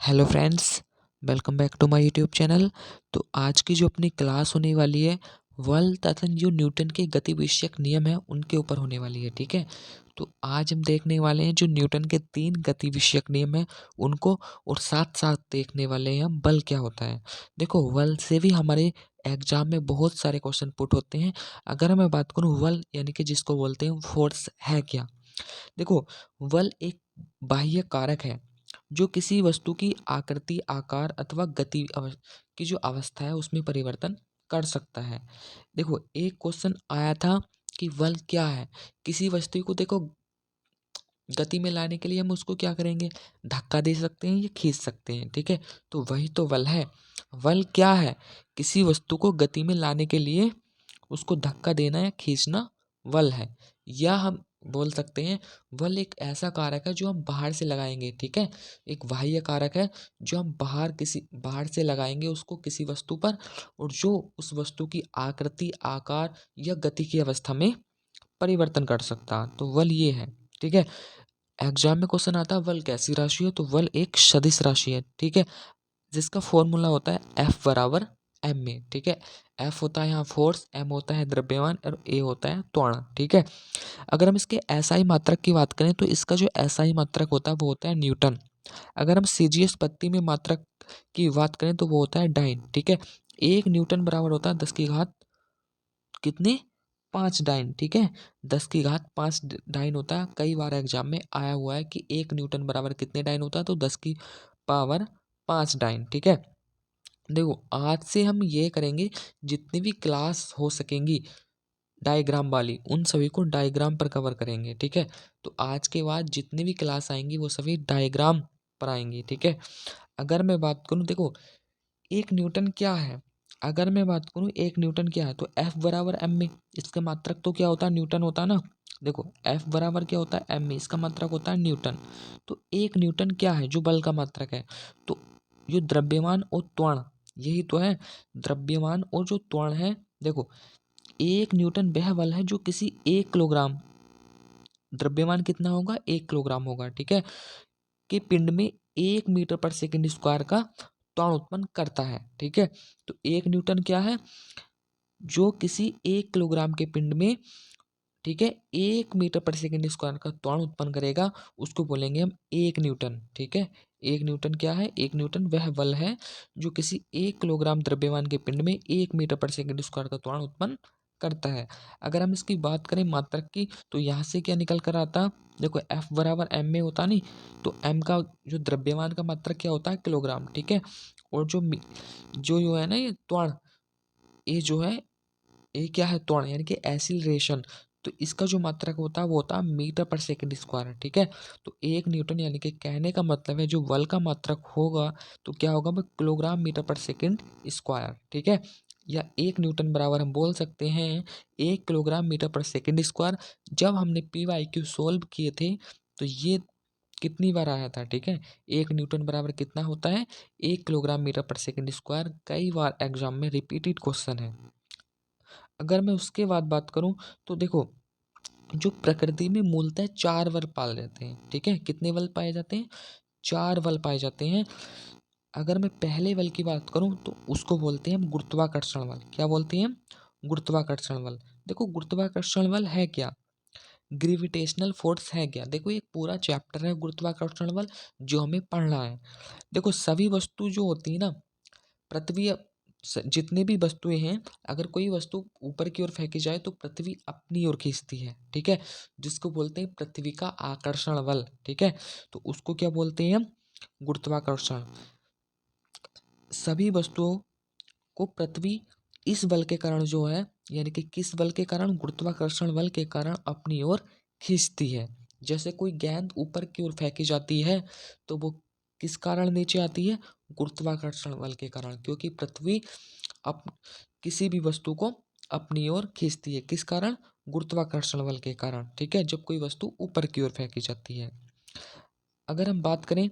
Hello friends, welcome back to my YouTube channel. तो आज की जो अपनी क्लास होने वाली है बल तथा जो न्यूटन के गति विषयक नियम है उनके ऊपर होने वाली है। ठीक है, तो आज हम देखने वाले हैं जो न्यूटन के 3 गति विषयक नियम है उनको, और साथ साथ देखने वाले हैं हम बल क्या होता है। देखो, बल से भी हमारे एग्जाम में बहुत सारे क्वेश्चन पुट होते हैं। अगर मैं बात करूँ बल यानी कि जिसको बोलते हैं फोर्स है क्या। देखो, बल एक बाह्य कारक है जो किसी वस्तु की आकृति, आकार अथवा गति की जो अवस्था है उसमें परिवर्तन कर सकता है। देखो, एक क्वेश्चन आया था कि बल क्या है। किसी वस्तु को देखो गति में लाने के लिए हम उसको क्या करेंगे, धक्का दे सकते हैं या खींच सकते हैं। ठीक है, तो वही तो बल है। बल क्या है, किसी वस्तु को गति में लाने के लिए उसको धक्का देना या खींचना बल है। या हम बोल सकते हैं बल एक ऐसा कारक है जो हम बाहर से लगाएंगे। ठीक है, एक बाह्य कारक है जो हम बाहर से लगाएंगे उसको किसी वस्तु पर, और जो उस वस्तु की आकृति, आकार या गति की अवस्था में परिवर्तन कर सकता, तो बल ये है। ठीक है, एग्जाम में क्वेश्चन आता है बल कैसी राशि है, तो बल एक सदिश राशि है। ठीक है, जिसका फॉर्मूला होता है F बराबर एम में। ठीक है, F होता है यहाँ फोर्स, M होता है द्रव्यमान और A होता है त्वरण। ठीक है, अगर हम इसके SI मात्रक की बात करें तो इसका जो SI मात्रक होता है वो होता है न्यूटन। अगर हम CGS पत्ती में मात्रक की बात करें तो वो होता है डाइन। ठीक है, 1 न्यूटन बराबर होता है 10 की घात कितने, 5 डाइन। ठीक है, 10 की घात 5 डाइन होता है। कई बार एग्जाम में आया हुआ है कि 1 न्यूटन बराबर कितने डाइन होता है, तो 10 की पावर 5 डाइन। ठीक है, देखो आज से हम ये करेंगे जितनी भी क्लास हो सकेंगी डायग्राम वाली, उन सभी को डायग्राम पर कवर करेंगे। ठीक है, तो आज के बाद जितनी भी क्लास आएंगी वो सभी डायग्राम पर आएंगी। ठीक है, अगर मैं बात करूं, देखो 1 न्यूटन क्या है। अगर मैं बात करूं 1 न्यूटन क्या है, तो F बराबर एम में, इसका मात्रक तो क्या होता है, न्यूटन होता है ना। देखो F बराबर क्या होता है, एम में, इसका मात्रक होता है न्यूटन। तो 1 न्यूटन क्या है, जो बल का मात्रक है। तो जो द्रव्यमान और त्वरण, यही तो है, द्रव्यमान और जो त्वरण है। देखो, 1 न्यूटन वह बल है जो किसी 1 किलोग्राम, द्रव्यमान कितना होगा, 1 किलोग्राम होगा। ठीक है, के पिंड में 1 मीटर पर सेकंड स्क्वायर का त्वरण उत्पन्न करता है। ठीक है, तो 1 न्यूटन क्या है, जो किसी 1 किलोग्राम के पिंड में, ठीक है, 1 मीटर पर सेकंड स्क्वायर का त्वरण उत्पन्न करेगा, उसको बोलेंगे हम 1 न्यूटन। ठीक है, 1 न्यूटन क्या है, 1 न्यूटन वह बल है जो किसी 1 किलोग्राम द्रव्यमान के पिंड में 1 मीटर पर सेकंड स्क्वायर का त्वरण उत्पन्न करता है। अगर हम इसकी बात करें मात्रक की, तो यहाँ से क्या निकल कर आता, देखो F बराबर एम में होता नहीं, तो M का जो द्रव्यमान का मात्रक क्या होता है, किलोग्राम। ठीक है, और जो है ना ये त्वरण, ये जो है, ये क्या है, त्वरण यानी कि एक्सीलरेशन। तो इसका जो मात्रक होता है वो होता है मीटर पर सेकंड स्क्वायर। ठीक है, तो 1 न्यूटन यानी कि कहने का मतलब है जो बल का मात्रक होगा तो क्या होगा, वो किलोग्राम मीटर पर सेकंड स्क्वायर। ठीक है, या 1 न्यूटन बराबर हम बोल सकते हैं 1 किलोग्राम मीटर पर सेकंड स्क्वायर। जब हमने PYQ सोल्व किए थे तो ये कितनी बार आया था। ठीक है, 1 न्यूटन बराबर कितना होता है, 1 किलोग्राम मीटर पर सेकंड स्क्वायर। कई बार एग्जाम में रिपीटेड क्वेश्चन है। अगर मैं उसके बाद बात करूं, तो देखो जो प्रकृति में मूलतः 4 बल पाए जाते हैं। ठीक है, कितने बल पाए जाते हैं, 4 बल पाए जाते हैं। अगर मैं पहले बल की बात करूं तो उसको बोलते हैं हम गुरुत्वाकर्षण बल। क्या बोलते हैं हम, गुरुत्वाकर्षण बल। देखो गुरुत्वाकर्षण बल है क्या, ग्रेविटेशनल फोर्स है क्या। देखो एक पूरा चैप्टर है गुरुत्वाकर्षण बल जो हमें पढ़ना है। देखो सभी वस्तु जो होती है ना, पृथ्वी, जितनी भी वस्तुएं हैं, अगर कोई वस्तु ऊपर की ओर फेंकी जाए तो पृथ्वी अपनी ओर खींचती है। ठीक है, जिसको बोलते हैं पृथ्वी का आकर्षण बल। ठीक है, तो उसको क्या बोलते हैं हम, गुरुत्वाकर्षण। सभी वस्तुओं को पृथ्वी इस बल के कारण जो है, यानी कि किस बल के कारण, गुरुत्वाकर्षण बल के कारण अपनी ओर खींचती है। जैसे कोई गेंद ऊपर की ओर फेंकी जाती है तो वो किस कारण नीचे आती है, गुरुत्वाकर्षण बल के कारण, क्योंकि पृथ्वी अप किसी भी वस्तु को अपनी ओर खींचती है, किस कारण, गुरुत्वाकर्षण बल के कारण। ठीक है, जब कोई वस्तु ऊपर की ओर फेंकी जाती है। अगर हम बात करें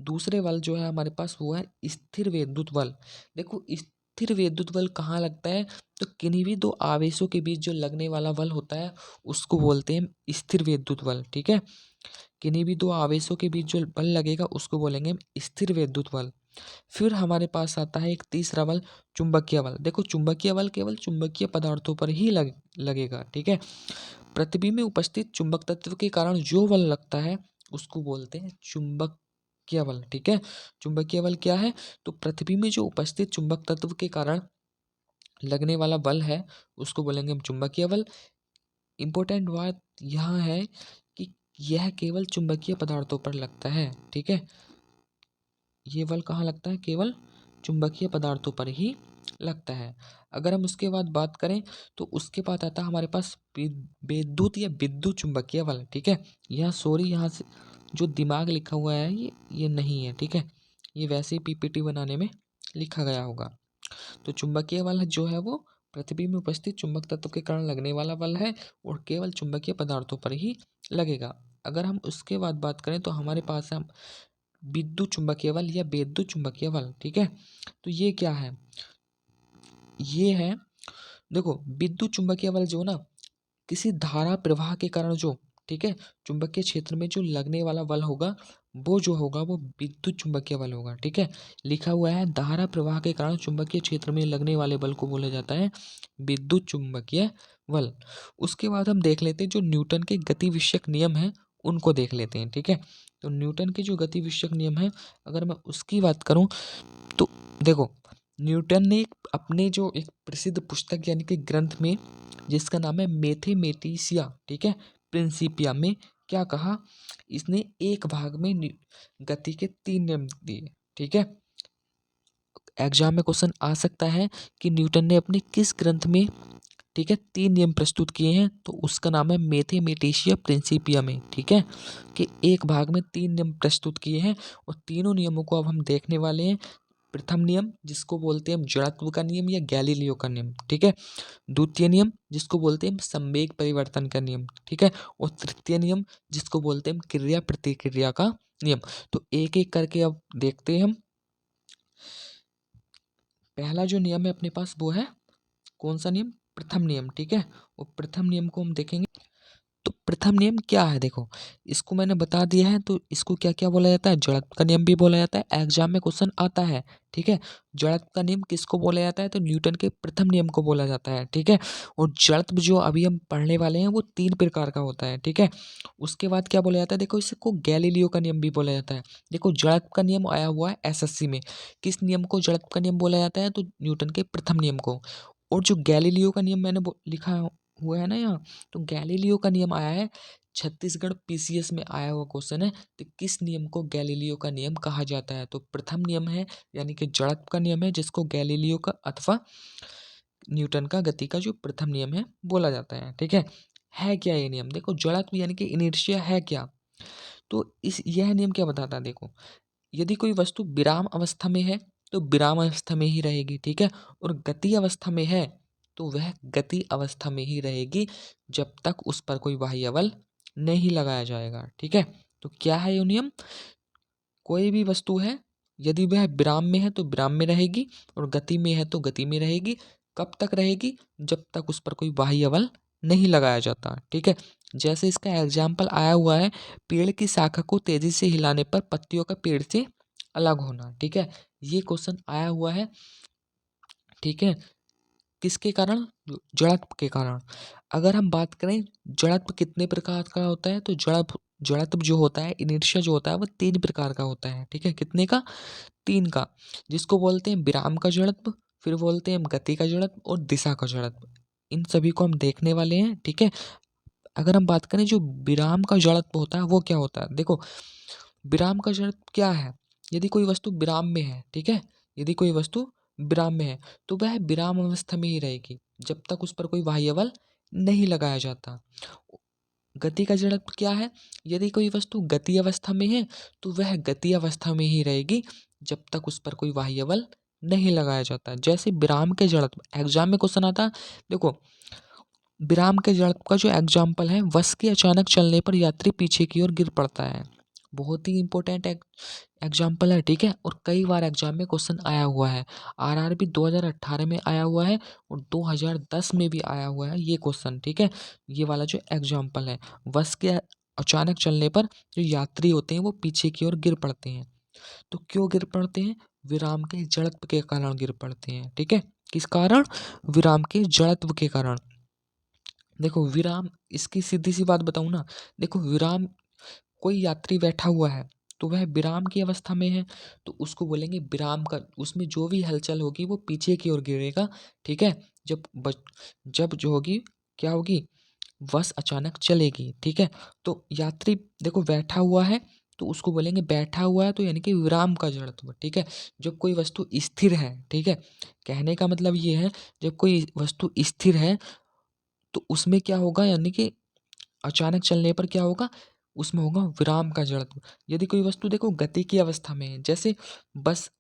दूसरे बल जो है हमारे पास, वो है स्थिर विद्युत बल। देखो स्थिर विद्युत बल कहाँ लगता है, तो किन्हीं भी दो आवेशों के बीच जो लगने वाला बल होता है उसको बोलते हैं स्थिर विद्युत बल। ठीक है, किन्हीं भी दो आवेशों के बीच जो बल लगेगा उसको बोलेंगे हम स्थिर विद्युत बल। फिर हमारे पास आता है एक तीसरा बल, चुंबकीय बल। देखो चुंबकीय बल केवल चुंबकीय पदार्थों पर ही लगेगा, ठीक है। प्रतिबिंब में उपस्थित चुंबक तत्व के कारण जो बल लगता है उसको बोलते हैं चुंबकीय बल, ठीक है। चुंबकीय बल क्या है? तो प्रतिबिंब में जो उपस्थित चुंबक तत्व के कारण लगने वाला बल है उसको बोलेंगे हम चुंबकीय बल। इंपॉर्टेंट बात यह है कि यह केवल चुंबकीय पदार्थों पर लगता है, ठीक है। ये बल कहाँ लगता है? केवल चुंबकीय पदार्थों पर ही लगता है। अगर हम उसके बाद बात करें तो उसके बाद आता है हमारे पास विद्युत या विद्युत चुंबकीय बल, ठीक है। यहाँ सॉरी, यहाँ से जो दिमाग लिखा हुआ है ये नहीं है, ठीक है। ये वैसे ही पीपीटी बनाने में लिखा गया होगा। तो चुंबकीय बल जो है वो पृथ्वी में उपस्थित चुंबक तत्व के कारण लगने वाला बल है और केवल चुंबकीय पदार्थों पर ही लगेगा। अगर हम उसके बाद बात करें तो हमारे पास है विद्युत चुंबकीय बल या विद्युत चुंबकीय बल, ठीक है। तो ये क्या है? ये है, देखो विद्युत चुंबकीय बल जो ना किसी धारा प्रवाह के कारण जो, ठीक है, चुंबकीय क्षेत्र में जो लगने वाला बल होगा वो जो होगा वो विद्युत चुंबकीय बल होगा, ठीक है। लिखा हुआ है धारा प्रवाह के कारण चुंबकीय क्षेत्र में लगने वाले बल को बोला जाता है विद्युत चुंबकीय बल। उसके बाद हम देख लेते हैं जो न्यूटन के गति विषयक नियम है उनको देख लेते हैं, ठीक है। तो न्यूटन के जो गति विषयक नियम है अगर मैं उसकी बात करूं तो देखो न्यूटन ने अपने जो एक प्रसिद्ध पुस्तक यानी कि ग्रंथ में जिसका नाम है मैथमेटिशिया, ठीक है, प्रिंसिपिया में क्या कहा? इसने एक भाग में गति के 3 नियम दिए, ठीक है। एग्जाम में क्वेश्चन आ सकता है कि न्यूटन ने अपने किस ग्रंथ में, ठीक है, 3 नियम प्रस्तुत किए हैं, तो उसका नाम है मैथमेटिशिया प्रिंसिपिया में, ठीक है, कि एक भाग में 3 नियम प्रस्तुत किए हैं और तीनों नियमों को अब हम देखने वाले हैं। प्रथम नियम जिसको बोलते हैं हम जड़त्व का नियम या गैलीलियो का नियम, ठीक है। द्वितीय नियम जिसको बोलते हैं हम संवेग परिवर्तन का नियम, ठीक है। और तृतीय नियम जिसको बोलते हैं हम क्रिया प्रतिक्रिया का नियम। तो एक एक करके अब देखते हैं हम। पहला जो नियम है अपने पास वो है कौन सा नियम? प्रथम नियम, ठीक है। और प्रथम नियम को हम देखेंगे। तो प्रथम नियम क्या है? देखो इसको मैंने बता दिया है। तो इसको क्या क्या बोला जाता है? जड़त्व का नियम भी बोला जाता है। एग्जाम में क्वेश्चन आता है, ठीक है। जड़त्व का नियम किसको बोला जाता है? तो न्यूटन के प्रथम नियम को बोला जाता है, ठीक है। और जड़त्व जो अभी हम पढ़ने वाले हैं वो 3 प्रकार का होता है, ठीक है। उसके बाद क्या बोला जाता है? देखो इसको गैलीलियो का नियम भी बोला जाता है। देखो जड़त्व का नियम आया हुआ है एसएससी में। किस नियम को जड़त्व का नियम बोला जाता है? तो न्यूटन के प्रथम नियम को। और जो गैलीलियो का नियम मैंने लिखा हुआ है ना यहाँ, तो गैलीलियो का नियम आया है छत्तीसगढ़ पीसीएस में आया हुआ क्वेश्चन है। तो किस नियम को गैलीलियो का नियम कहा जाता है? तो प्रथम नियम है यानी कि जड़त्व का नियम है जिसको गैलीलियो का अथवा न्यूटन का गति का जो प्रथम नियम है बोला जाता है, ठीक है क्या ये नियम? देखो जड़त्व यानी कि इनर्शिया है क्या? तो इस यह नियम क्या बताता है? देखो यदि कोई वस्तु विराम अवस्था में है तो विराम अवस्था में ही रहेगी, ठीक है। और गति अवस्था में है तो वह गति अवस्था में ही रहेगी जब तक उस पर कोई बाह्य बल नहीं लगाया जाएगा, ठीक है। तो क्या है ये नियम? कोई भी वस्तु है यदि वह विराम में है तो विराम में रहेगी और गति में है तो गति में रहेगी। कब तक रहेगी? जब तक उस पर कोई बाह्य बल नहीं लगाया जाता, ठीक है। जैसे इसका एग्जाम्पल आया हुआ है पेड़ की शाखा को तेजी से हिलाने पर पत्तियों का पेड़ से अलग होना, ठीक है। ये क्वेश्चन आया हुआ है, ठीक है। किसके कारण? जड़त्व के कारण। अगर हम बात करें जड़त्व कितने प्रकार का होता है, तो जड़त्व जो होता है इनर्शिया जो होता है वो 3 प्रकार का होता है, ठीक है। कितने का? 3 का। जिसको बोलते हैं विराम का जड़त्व, फिर बोलते हैं हम गति का जड़त्व और दिशा का जड़त्व। इन सभी को हम देखने वाले हैं, ठीक है। अगर हम बात करें जो विराम का जड़त्व होता है वो क्या होता है? देखो विराम का जड़त्व क्या है? यदि कोई वस्तु विराम में है, ठीक है, यदि कोई वस्तु विराम में है तो वह विराम अवस्था में ही रहेगी जब तक उस पर कोई बाह्य बल नहीं लगाया जाता। गति का जड़त्व क्या है? यदि कोई वस्तु गति अवस्था में है तो वह गति अवस्था में ही रहेगी जब तक उस पर कोई बाह्य बल नहीं लगाया जाता। जैसे विराम के जड़त्व एग्जाम में क्वेश्चन आता है। देखो विराम के जड़त्व का जो एग्जाम्पल है बस के अचानक चलने पर यात्री पीछे की ओर गिर पड़ता है। बहुत ही इंपॉर्टेंट एग्जाम्पल है, ठीक है। और कई बार एग्जाम में क्वेश्चन आया हुआ है। आरआरबी 2018 में आया हुआ है और 2010 में भी आया हुआ है ये क्वेश्चन, ठीक है। ये वाला जो एग्जाम्पल है बस के अचानक चलने पर जो यात्री होते हैं वो पीछे की ओर गिर पड़ते हैं। तो क्यों गिर पड़ते हैं? विराम के जड़त्व के कारण गिर पड़ते हैं। ठीक है, किस कारण? विराम के जड़त्व के कारण। देखो विराम, इसकी सीधी सी बात बताऊं ना, देखो विराम, कोई यात्री बैठा हुआ है तो वह विराम की अवस्था में है, तो उसको बोलेंगे विराम का, उसमें जो भी हलचल होगी वो पीछे की ओर गिरेगा। ठीक है, जब जो होगी, क्या होगी? बस अचानक चलेगी। ठीक है, तो यात्री देखो बैठा हुआ है तो उसको बोलेंगे बैठा हुआ है, तो यानी कि विराम का जड़त्व। ठीक है, जब कोई वस्तु स्थिर है, ठीक है, कहने का मतलब ये है, जब कोई वस्तु स्थिर है तो उसमें क्या होगा, यानी कि अचानक चलने पर क्या होगा, उसमें होगा विराम का जड़त्व। यदि कोई वस्तु देखो गति की अवस्था में है, जैसे बस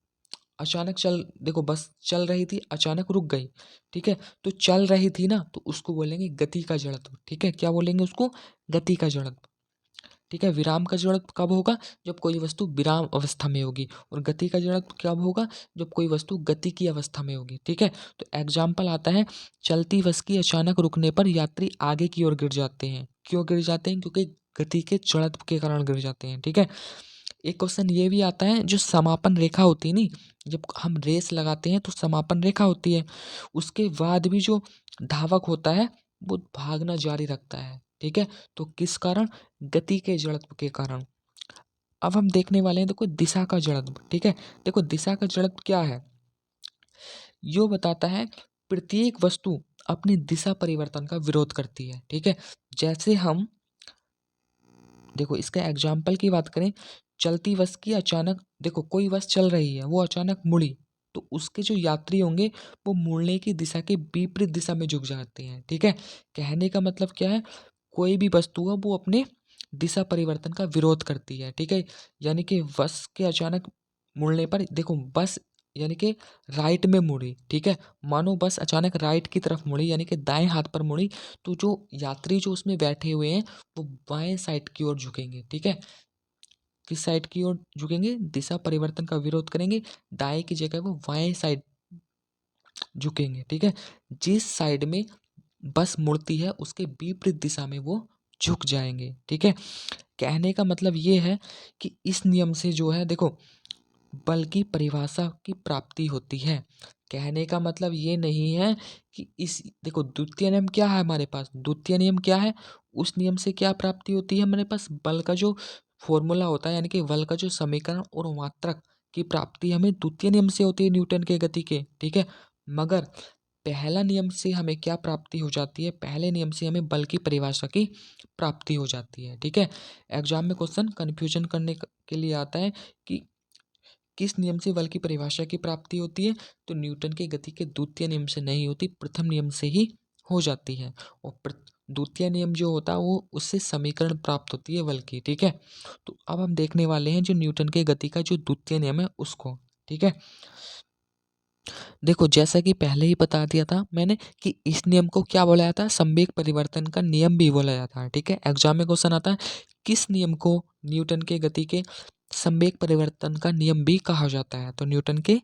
अचानक देखो बस चल रही थी, अचानक रुक गई। ठीक है, तो चल रही थी ना, तो उसको बोलेंगे गति का जड़त्व। ठीक है, क्या बोलेंगे उसको? गति का जड़त्व। ठीक है, विराम का जड़त्व कब होगा? जब कोई वस्तु विराम अवस्था में होगी। और गति का जड़त्व कब होगा? जब कोई वस्तु गति की अवस्था में होगी। ठीक है, तो एग्जाम्पल आता है, चलती बस की अचानक रुकने पर यात्री आगे की ओर गिर जाते हैं। क्यों गिर जाते हैं? क्योंकि गति के जड़त्व के कारण गिर जाते हैं। ठीक है, एक क्वेश्चन ये भी आता है, जो समापन रेखा होती है नी, जब हम रेस लगाते हैं तो समापन रेखा होती है, उसके बाद भी जो धावक होता है वो भागना जारी रखता है। ठीक है, तो किस कारण? गति के जड़त्व के कारण। अब हम देखने वाले हैं, देखो दिशा का जड़त्व। ठीक है, देखो दिशा का जड़त्व क्या है? यो बताता है प्रत्येक वस्तु अपनी दिशा परिवर्तन का विरोध करती है। ठीक है, जैसे हम देखो इसका एग्जाम्पल की बात करें, चलती बस की अचानक, देखो कोई बस चल रही है, वो अचानक मुड़ी, तो उसके जो यात्री होंगे वो मुड़ने की दिशा के विपरीत दिशा में झुक जाते हैं। ठीक है, कहने का मतलब क्या है? कोई भी वस्तु है वो अपने दिशा परिवर्तन का विरोध करती है। ठीक है, यानी कि बस के अचानक मुड़ने पर देखो बस, यानी कि राइट में मुड़ी। ठीक है, मानो बस अचानक राइट की तरफ मुड़ी, यानी कि दाएं हाथ पर मुड़ी, तो जो यात्री जो उसमें बैठे हुए हैं वो बाएं साइड की ओर झुकेंगे। ठीक है, किस साइड की ओर झुकेंगे? दिशा परिवर्तन का विरोध करेंगे, दाएं की जगह वो बाएं साइड झुकेंगे। ठीक है, जिस साइड में बस मुड़ती है उसके विपरीत दिशा में वो झुक जाएंगे। ठीक है, कहने का मतलब ये है कि इस नियम से जो है, देखो बल की परिभाषा की प्राप्ति होती है। कहने का मतलब ये नहीं है कि इस, देखो द्वितीय नियम क्या है हमारे पास? द्वितीय नियम क्या है? उस नियम से क्या प्राप्ति होती है हमारे पास? बल का जो फॉर्मूला होता है, यानी कि बल का जो समीकरण और मात्रक की प्राप्ति हमें द्वितीय नियम से होती है, न्यूटन के गति के। ठीक है, मगर पहला नियम से हमें क्या प्राप्ति हो जाती है? पहले नियम से हमें बल की परिभाषा की प्राप्ति हो जाती है। ठीक है, एग्जाम में क्वेश्चन कन्फ्यूजन करने के लिए आता है कि किस नियम से बल की परिभाषा की प्राप्ति होती है? तो न्यूटन की गति के द्वितीय नियम से नहीं होती, प्रथम नियम से ही हो जाती है। और द्वितीय नियम जो होता है वो उससे समीकरण प्राप्त होती है बल की। ठीक है, तो अब हम देखने वाले हैं जो न्यूटन के गति का जो द्वितीय नियम है उसको। ठीक है, देखो जैसा कि पहले ही बता दिया था मैंने कि इस नियम को क्या बोला जाता है? संवेग परिवर्तन का नियम भी बोला जाता है। ठीक है, एग्जाम में क्वेश्चन आता है, किस नियम को न्यूटन के गति के संवेग परिवर्तन का नियम भी कहा जाता है? तो न्यूटन के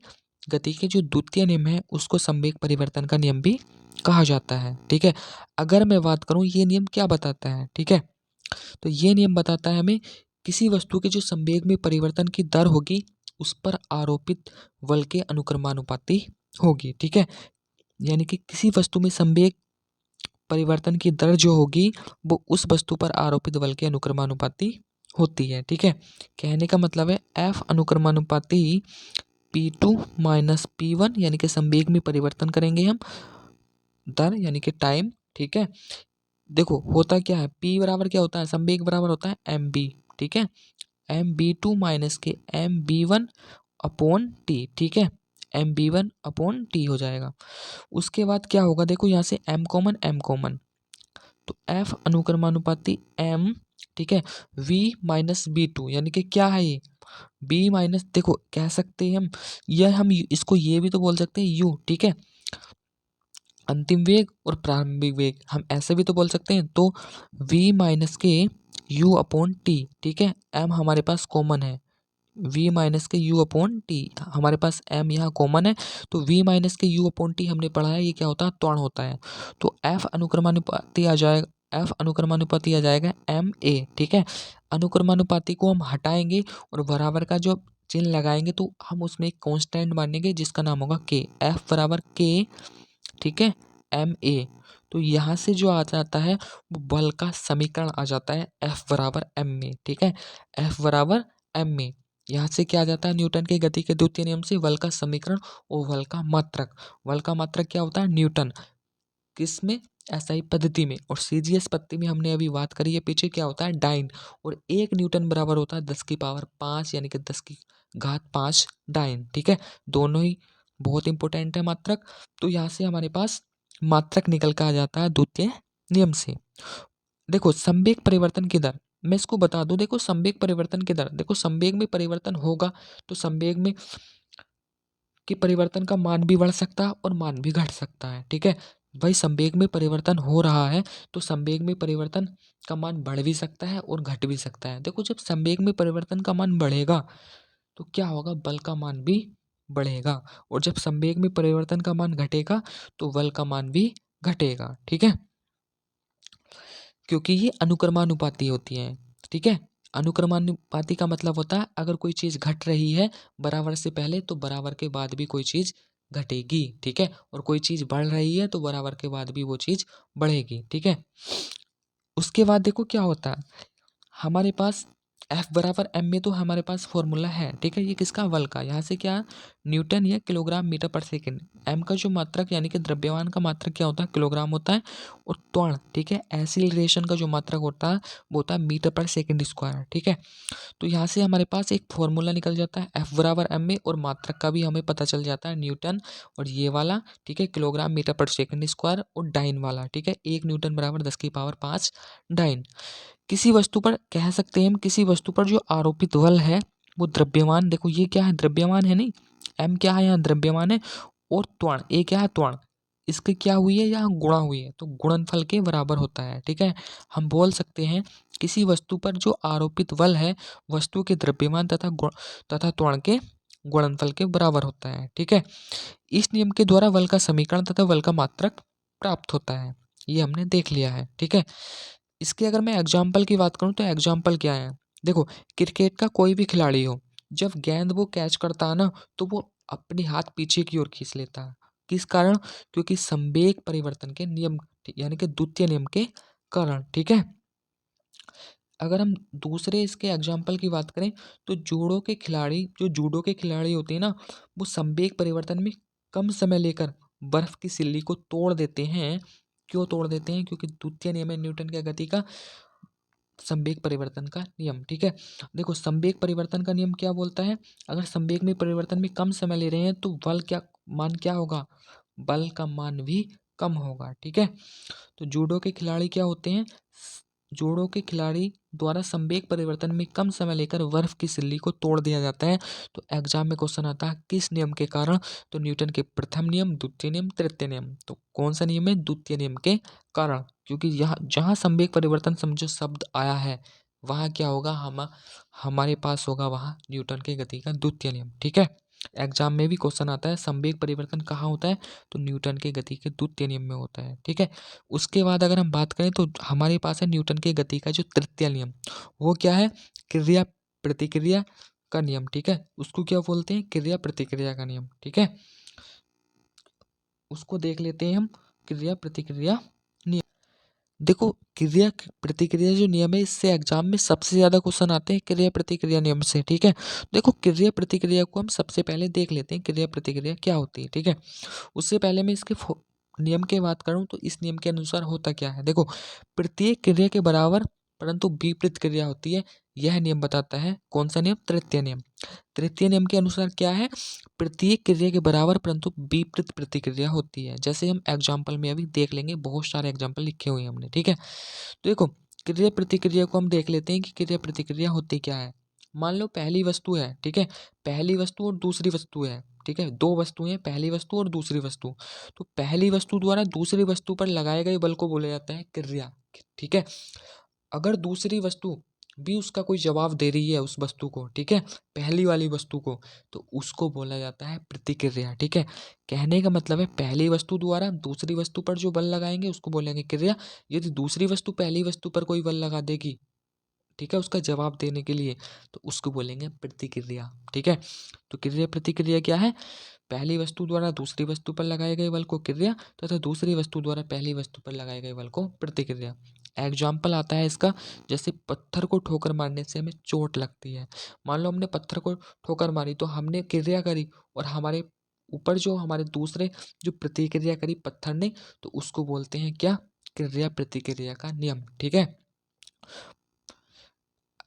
गति के जो द्वितीय नियम है उसको संवेग परिवर्तन का नियम भी कहा जाता है। ठीक है, अगर मैं बात करूं ये नियम क्या बताता है? ठीक है, तो ये नियम बताता है हमें किसी वस्तु के जो संवेग में परिवर्तन की दर होगी उस पर आरोपित बल के अनुक्रमानुपाती होगी। ठीक है, यानी कि किसी वस्तु में संवेग परिवर्तन की दर जो होगी वो उस वस्तु पर आरोपित बल के अनुक्रमानुपाती होती है। ठीक है, कहने का मतलब है F अनुक्रमानुपाती P2 माइनस P1, यानी कि संवेग में परिवर्तन करेंगे हम, दर यानी कि टाइम। ठीक है, देखो होता क्या है, P बराबर क्या होता है? संवेग बराबर होता है mb। ठीक है, mb2 माइनस के mb1 अपॉन टी। ठीक है, mb1 अपॉन टी हो जाएगा। उसके बाद क्या होगा, देखो यहाँ से m कॉमन, तो F अनुक्रमानुपाती m। ठीक है, v माइनस b2, यानी कि क्या है ये? b माइनस, देखो कह सकते हैं हम इसको ये भी तो बोल सकते हैं u। ठीक है, अंतिम वेग और प्रारंभिक वेग हम ऐसे भी तो बोल सकते हैं। तो v माइनस के u अपॉन टी। ठीक है, m हमारे पास कॉमन है, v माइनस के u अपॉन टी, हमारे पास m यहाँ कॉमन है, तो v माइनस के u अपॉन टी हमने पढ़ा है ये क्या होता है? त्वरण होता है। तो F अनुक्रमानुपाती आ F अनुक्रमानुपाती आ जाएगा MA, ठीक है। अनुक्रमानुपाती को हम हटाएंगे और बराबर का जो चिन्ह लगाएंगे तो हम उसमें एक कांस्टेंट मानेंगे जिसका नाम होगा K। F बराबर K, ठीक है, MA। तो यहाँ से जो आ जाता है वो बल का समीकरण आ जाता है F बराबर MA, ठीक है। F बराबर MA, यहाँ से क्या आ जाता है, न्यूटन के गति के द्वितीय नियम से बल का समीकरण और बल का मात्रक। बल का मात्रक क्या होता है, न्यूटन। किसमें, एसआई पद्धति में। और सीजीएस पद्धति में हमने अभी बात करी है पीछे, क्या होता है, डाइन। और 1 न्यूटन बराबर होता है 10⁵ यानी कि 10⁵5 डाइन, ठीक है। दोनों ही बहुत इंपॉर्टेंट है मात्रक। तो यहाँ से हमारे पास मात्रक निकल कर आ जाता है द्वितीय नियम से। देखो संवेग परिवर्तन की दर, मैं इसको बता दूं, देखो संवेग परिवर्तन की दर, देखो संवेग में परिवर्तन होगा तो संवेग में कि परिवर्तन का मान भी बढ़ सकता है और मान भी घट सकता है, ठीक है। भाई संवेग में परिवर्तन हो रहा है तो संवेग में परिवर्तन का मान बढ़ भी सकता है और घट भी सकता है। देखो जब संवेग में परिवर्तन का मान बढ़ेगा तो क्या होगा, बल का मान भी बढ़ेगा। और जब संवेग में परिवर्तन का मान घटेगा तो बल का मान भी घटेगा, ठीक है, क्योंकि ये अनुक्रमानुपाती होती है, ठीक है। अनुक्रमानुपाती का मतलब होता है अगर कोई चीज घट रही है बराबर से पहले तो बराबर के बाद भी कोई चीज घटेगी, ठीक है। और कोई चीज बढ़ रही है तो बराबर के बाद भी वो चीज बढ़ेगी, ठीक है। उसके बाद देखो क्या होता है, हमारे पास F बराबर M में तो हमारे पास फॉर्मूला है, ठीक है। ये किसका, बल का। यहाँ से क्या, न्यूटन या किलोग्राम मीटर पर सेकंड। M का जो मात्रक यानी कि द्रव्यमान का मात्रक क्या होता है, किलोग्राम होता है। और त्वरण, ठीक है, एक्सीलरेशन का जो मात्रक होता है वो होता है मीटर पर सेकंड स्क्वायर, ठीक है। तो यहाँ से हमारे पास एक फॉर्मूला निकल जाता है F बराबर M में, और मात्रक का भी हमें पता चल जाता है न्यूटन और ये वाला, ठीक है, किलोग्राम मीटर पर सेकंड स्क्वायर और डाइन वाला, ठीक है। 1 न्यूटन बराबर 10⁵5 डाइन। किसी वस्तु पर कह सकते हैं हम, किसी वस्तु पर जो आरोपित बल है वो द्रव्यमान, देखो ये क्या है, द्रव्यमान है, नहीं, M क्या है, यहाँ द्रव्यमान है। और त्वरण, ए क्या है, त्वरण, इसकी क्या हुई है, यहाँ गुणा हुई है तो गुणनफल के बराबर होता है, ठीक है। हम बोल सकते हैं किसी वस्तु पर जो आरोपित बल है वस्तु के द्रव्यमान तथा त्वरण के गुणनफल के बराबर होता है, ठीक है। इस नियम के द्वारा बल का समीकरण तथा बल का मात्रक प्राप्त होता है, ये हमने देख लिया है, ठीक है। इसके अगर मैं एग्जाम्पल की बात करूं तो एग्जाम्पल क्या है, देखो क्रिकेट का कोई भी खिलाड़ी हो, जब गेंद वो कैच करता है ना तो वो अपने हाथ पीछे की ओर खींच लेता है। किस कारण, क्योंकि संवेग परिवर्तन के नियम यानी कि द्वितीय नियम के कारण, ठीक है। अगर हम दूसरे इसके एग्जाम्पल की बात करें तो जूडो के खिलाड़ी होते हैं ना, वो संवेग परिवर्तन में कम समय लेकर बर्फ की सिल्ली को तोड़ देते हैं। क्यों तोड़ देते हैं, क्योंकि द्वितीय नियम है न्यूटन के गति का, संवेग परिवर्तन का नियम, ठीक है। देखो संवेग परिवर्तन का नियम क्या बोलता है, अगर संवेग में परिवर्तन में कम समय ले रहे हैं तो बल क्या मान क्या होगा, बल का मान भी कम होगा, ठीक है। तो जूडो के खिलाड़ी क्या होते हैं, जूडो के खिलाड़ी द्वारा संवेग परिवर्तन में कम समय लेकर बर्फ की सिल्ली को तोड़ दिया जाता है। तो एग्जाम में क्वेश्चन आता है किस नियम के कारण, तो न्यूटन के प्रथम नियम, द्वितीय नियम, तृतीय नियम। तो कौन सा नियम है, द्वितीय नियम के कारण, क्योंकि यहाँ जहाँ संवेग परिवर्तन समझो शब्द आया है वहाँ क्या होगा, हमारे पास होगा वहाँ न्यूटन के गति का द्वितीय नियम, ठीक है। एग्जाम में भी क्वेश्चन आता है संवेग परिवर्तन कहाँ होता है, तो न्यूटन के गति के द्वितीय नियम में होता है, ठीक है। उसके बाद अगर हम बात करें तो हमारे पास है न्यूटन के गति का जो तृतीय नियम, वो क्या है, क्रिया प्रतिक्रिया का नियम, ठीक है। उसको क्या बोलते हैं, क्रिया प्रतिक्रिया का नियम, ठीक है। उसको देख लेते हैं हम, क्रिया प्रतिक्रिया नियम। देखो क्रिया प्रतिक्रिया जो नियम है इससे एग्जाम में सबसे ज्यादा क्वेश्चन आते हैं क्रिया प्रतिक्रिया नियम से, ठीक है। देखो क्रिया प्रतिक्रिया को हम सबसे पहले देख लेते हैं, क्रिया प्रतिक्रिया क्या होती है, ठीक है। उससे पहले मैं इसके नियम की बात करूं तो इस नियम के अनुसार होता क्या है, देखो प्रत्येक क्रिया के बराबर परंतु विपरीत क्रिया होती है, यह नियम बताता है। कौन सा नियम, तृतीय नियम। तृतीय नियम के अनुसार क्या है, प्रत्येक क्रिया के बराबर परंतु विपरीत प्रतिक्रिया होती है। जैसे हम एग्जाम्पल में अभी देख लेंगे, बहुत सारे एग्जाम्पल लिखे हुए हैं हमने, ठीक है। तो देखो क्रिया प्रतिक्रिया को हम देख लेते हैं कि क्रिया प्रतिक्रिया होती क्या है। मान लो पहली वस्तु है, ठीक है, पहली वस्तु और दूसरी वस्तु है, ठीक है, दो वस्तुएं, पहली वस्तु और दूसरी वस्तु। तो पहली वस्तु द्वारा दूसरी वस्तु पर लगाए गए बल को बोला जाता है क्रिया, ठीक है। अगर दूसरी वस्तु बी उसका कोई जवाब दे रही है उस वस्तु को, ठीक है, पहली वाली वस्तु को, तो उसको बोला जाता है प्रतिक्रिया, ठीक है। कहने का मतलब है पहली वस्तु द्वारा दूसरी वस्तु पर जो बल लगाएंगे उसको बोलेंगे क्रिया। यदि दूसरी वस्तु पहली वस्तु पर कोई बल लगा देगी, ठीक है, उसका जवाब देने के लिए, तो उसको बोलेंगे प्रतिक्रिया, ठीक है। तो क्रिया प्रतिक्रिया क्या है? पहली वस्तु द्वारा दूसरी वस्तु पर लगाए गए बल को क्रिया तथा दूसरी वस्तु द्वारा पहली वस्तु पर लगाए गए बल को प्रतिक्रिया। एग्जाम्पल आता है इसका, जैसे पत्थर को ठोकर मारने से हमें चोट लगती है। मान लो हमने पत्थर को ठोकर मारी तो हमने क्रिया करी, और हमारे ऊपर जो हमारे दूसरे जो प्रतिक्रिया करी पत्थर ने, तो उसको बोलते हैं क्या? क्रिया प्रतिक्रिया का नियम, ठीक है।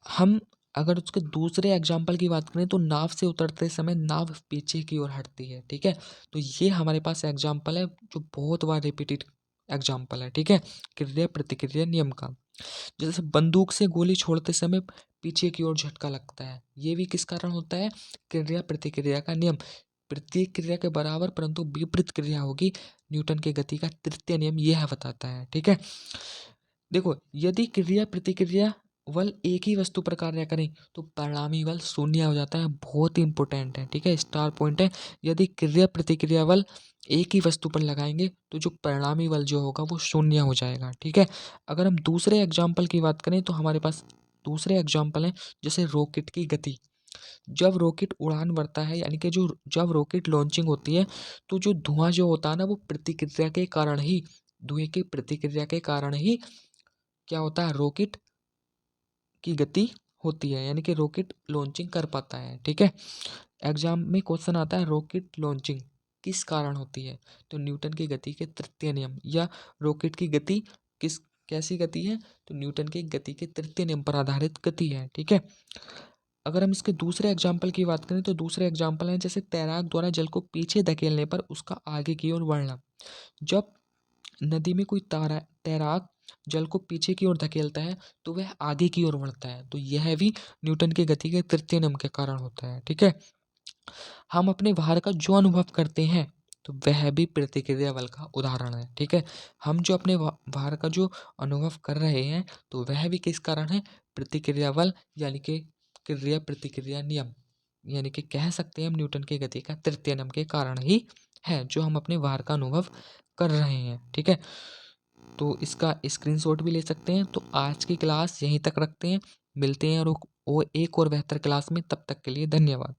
हम अगर उसके दूसरे एग्जाम्पल की बात करें तो नाव से उतरते समय नाव पीछे की ओर हटती है, ठीक है। तो ये हमारे पास एग्जाम्पल है जो बहुत बार रिपीटेड एग्जाम्पल है, ठीक है, क्रिया प्रतिक्रिया नियम का। जैसे बंदूक से गोली छोड़ते समय पीछे की ओर झटका लगता है, ये भी किस कारण होता है? क्रिया प्रतिक्रिया का नियम। प्रत्येक क्रिया के बराबर परंतु विपरीत क्रिया होगी, न्यूटन के गति का तृतीय नियम यह बताता है, ठीक है। देखो, यदि क्रिया प्रतिक्रिया बल एक ही वस्तु पर कार्य करें तो परिणामी बल शून्य हो जाता है। बहुत ही इंपॉर्टेंट है, ठीक है, स्टार पॉइंट है। यदि क्रिया प्रतिक्रिया बल एक ही वस्तु पर लगाएंगे तो जो परिणामी बल जो होगा वो शून्य हो जाएगा, ठीक है। अगर हम दूसरे एग्जाम्पल की बात करें तो हमारे पास दूसरे एग्जाम्पल हैं, जैसे रॉकेट की गति। जब रॉकेट उड़ान भरता है, यानी कि जो जब रॉकेट लॉन्चिंग होती है, तो जो धुआं जो होता है ना, वो प्रतिक्रिया के कारण ही, धुएं की प्रतिक्रिया के कारण ही क्या होता है? रॉकेट की गति होती है, यानी कि रॉकेट लॉन्चिंग कर पाता है, ठीक है। एग्जाम में क्वेश्चन आता है रॉकेट लॉन्चिंग किस कारण होती है? तो न्यूटन की गति के तृतीय नियम, या रॉकेट की गति किस कैसी गति है? तो न्यूटन की गति के तृतीय नियम पर आधारित गति है, ठीक है। अगर हम इसके दूसरे एग्जाम्पल की बात करें तो दूसरे एग्जाम्पल है, जैसे तैराक द्वारा जल को पीछे धकेलने पर उसका आगे की ओर बढ़ना। जब नदी में कोई तैराक जल को पीछे की ओर धकेलता है तो वह आगे की ओर बढ़ता है, तो यह भी न्यूटन की गति के तृतीय नियम के कारण होता है, ठीक है। हम अपने भार का जो अनुभव करते हैं तो वह भी प्रतिक्रिया बल का उदाहरण है, ठीक है। हम जो अपने भार का जो अनुभव कर रहे हैं तो वह भी किस कारण है? प्रतिक्रिया बल, यानी कि क्रिया प्रतिक्रिया नियम, यानी कि कह सकते हैं हम न्यूटन की गति का तृतीय नियम के कारण ही है जो हम अपने भार का अनुभव कर रहे हैं, ठीक है। तो इसका स्क्रीनशॉट भी ले सकते हैं। तो आज की क्लास यहीं तक रखते हैं, मिलते हैं और एक और बेहतर क्लास में, तब तक के लिए धन्यवाद।